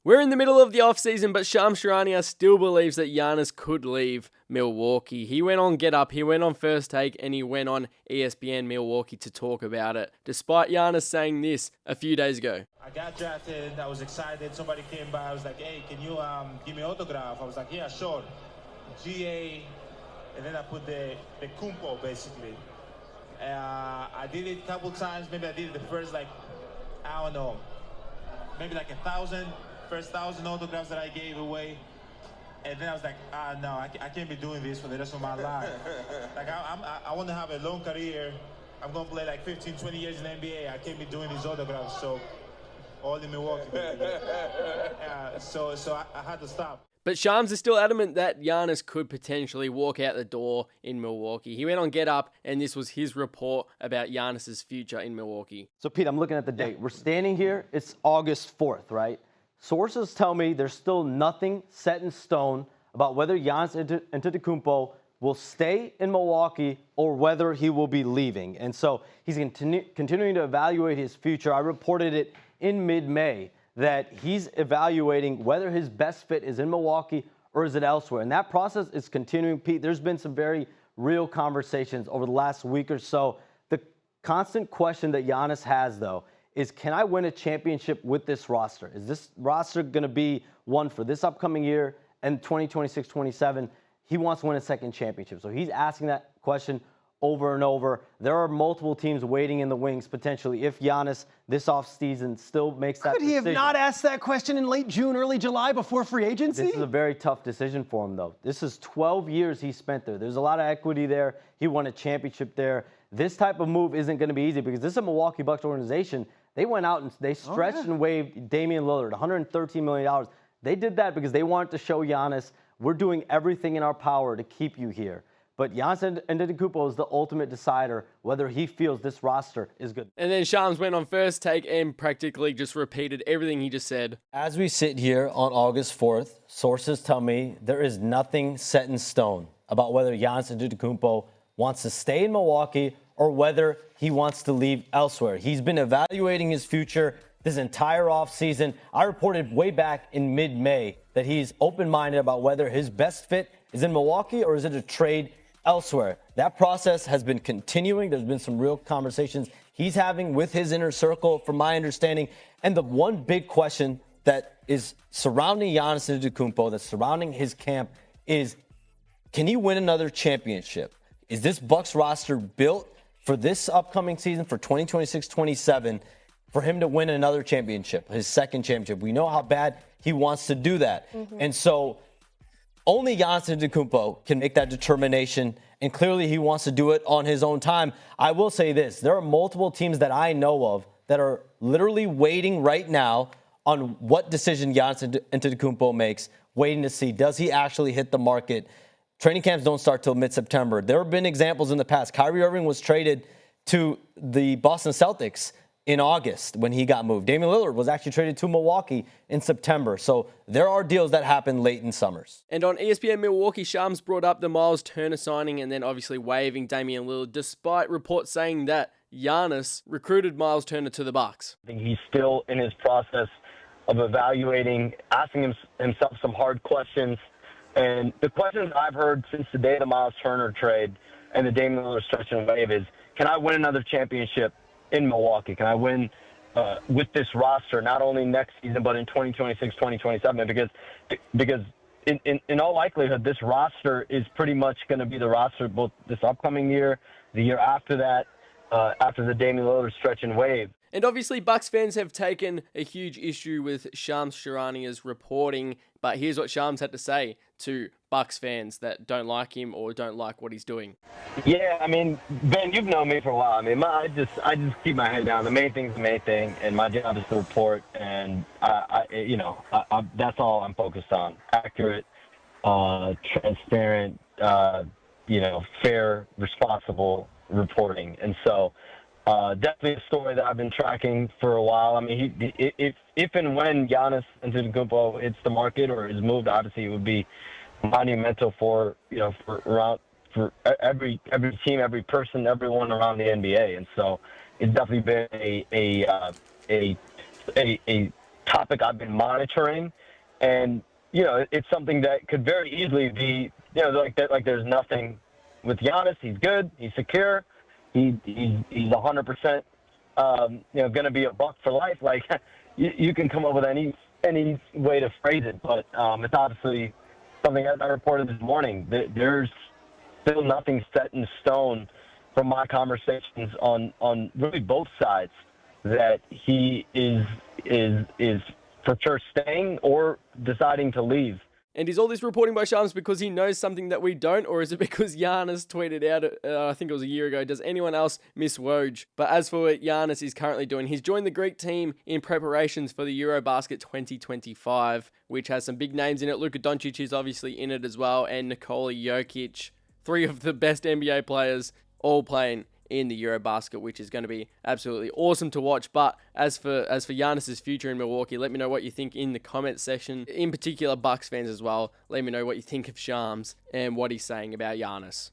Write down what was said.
We're in the middle of the offseason, but Charania still believes that Giannis could leave Milwaukee. He went on Get Up, he went on First Take, and he went on ESPN Milwaukee to talk about it, despite Giannis saying this a few days ago. I got drafted, I was excited, somebody came by, I was like, hey, can you give me an autograph? I was like, yeah, sure. GA, and then I put the Kumpo, basically. I did it a couple times, maybe I did it the first, I don't know, maybe 1,000 autographs that I gave away. And then I was like, no, I can't be doing this for the rest of my life. I want to have a long career. I'm going to play 15, 20 years in the NBA. I can't be doing these autographs. So, all in Milwaukee. So I had to stop. But Shams is still adamant that Giannis could potentially walk out the door in Milwaukee. He went on Get Up, and this was his report about Giannis's future in Milwaukee. So, Pete, I'm looking at the date. We're standing here. It's August 4th, right? Sources tell me there's still nothing set in stone about whether Giannis Antetokounmpo will stay in Milwaukee or whether he will be leaving. And so he's continuing to evaluate his future. I reported it in mid-May that he's evaluating whether his best fit is in Milwaukee or is it elsewhere. And that process is continuing, Pete. There's been some very real conversations over the last week or so. The constant question that Giannis has, though, is can I win a championship with this roster? Is this roster going to be one for this upcoming year and 2026-27? He wants to win a second championship. So he's asking that question over and over. There are multiple teams waiting in the wings potentially if Giannis this offseason still makes that decision. Could he have not asked that question in late June, early July before free agency? This is a very tough decision for him, though. This is 12 years he spent there. There's a lot of equity there. He won a championship there. This type of move isn't going to be easy because this is a Milwaukee Bucks organization. They went out and they stretched and waived Damian Lillard, $113 million. They did that because they wanted to show Giannis, we're doing everything in our power to keep you here. But Giannis Antetokounmpo is the ultimate decider whether he feels this roster is good. And then Shams went on First Take and practically just repeated everything he just said. As we sit here on August 4th, sources tell me there is nothing set in stone about whether Giannis Antetokounmpo wants to stay in Milwaukee or whether he wants to leave elsewhere. He's been evaluating his future this entire offseason. I reported way back in mid-May that he's open-minded about whether his best fit is in Milwaukee or is it a trade elsewhere. That process has been continuing. There's been some real conversations he's having with his inner circle, from my understanding. And the one big question that is surrounding Giannis Antetokounmpo, that's surrounding his camp, is can he win another championship? Is this Bucks roster built for this upcoming season, for 2026-27, for him to win another championship, his second championship? We know how bad he wants to do that. And so only Giannis Antetokounmpo can make that determination, and clearly he wants to do it on his own time. I will say this. There are multiple teams that I know of that are literally waiting right now on what decision Giannis Antetokounmpo makes, waiting to see, does he actually hit the market? Training camps don't start till mid-September. There have been examples in the past. Kyrie Irving was traded to the Boston Celtics in August when he got moved. Damian Lillard was actually traded to Milwaukee in September. So there are deals that happen late in summers. And on ESPN Milwaukee, Shams brought up the Miles Turner signing and then obviously waiving Damian Lillard, despite reports saying that Giannis recruited Miles Turner to the Bucks. I think he's still in his process of evaluating, asking himself some hard questions. And the questions I've heard since the day of the Miles Turner trade and the Damian Lillard stretch and wave is, can I win another championship in Milwaukee? Can I win with this roster, not only next season, but in 2026, 2027? Because in all likelihood, this roster is pretty much going to be the roster both this upcoming year, the year after that, after the Damian Lillard stretch and wave. And obviously, Bucks fans have taken a huge issue with Shams Charania's reporting, but here's what Shams had to say to Bucks fans that don't like him or don't like what he's doing. Yeah, I mean, Ben, you've known me for a while. I mean, I just keep my head down. The main thing's the main thing, and my job is to report, and that's all I'm focused on: accurate, transparent, fair, responsible reporting. And so definitely a story that I've been tracking for a while. I mean, if and when Giannis Antetokounmpo hits the market or is moved, obviously it would be monumental for every team, every person, everyone around the NBA. And so it's definitely been a topic I've been monitoring, and it's something that could very easily be like that. Like there's nothing with Giannis. He's good. He's secure. He's 100%. Going to be a Buck for life. Like you can come up with any way to phrase it, but it's obviously something I reported this morning. There's still nothing set in stone from my conversations on really both sides that he is for sure staying or deciding to leave. And is all this reporting by Shams because he knows something that we don't, or is it because Giannis tweeted out, I think it was a year ago, does anyone else miss Woj? But as for what Giannis is currently doing, he's joined the Greek team in preparations for the EuroBasket 2025, which has some big names in it. Luka Doncic is obviously in it as well, and Nikola Jokic, 3 of the best NBA players, all playing in the EuroBasket, which is going to be absolutely awesome to watch. But as for Giannis's future in Milwaukee, let me know what you think in the comment section. In particular, Bucks fans as well. Let me know what you think of Shams and what he's saying about Giannis.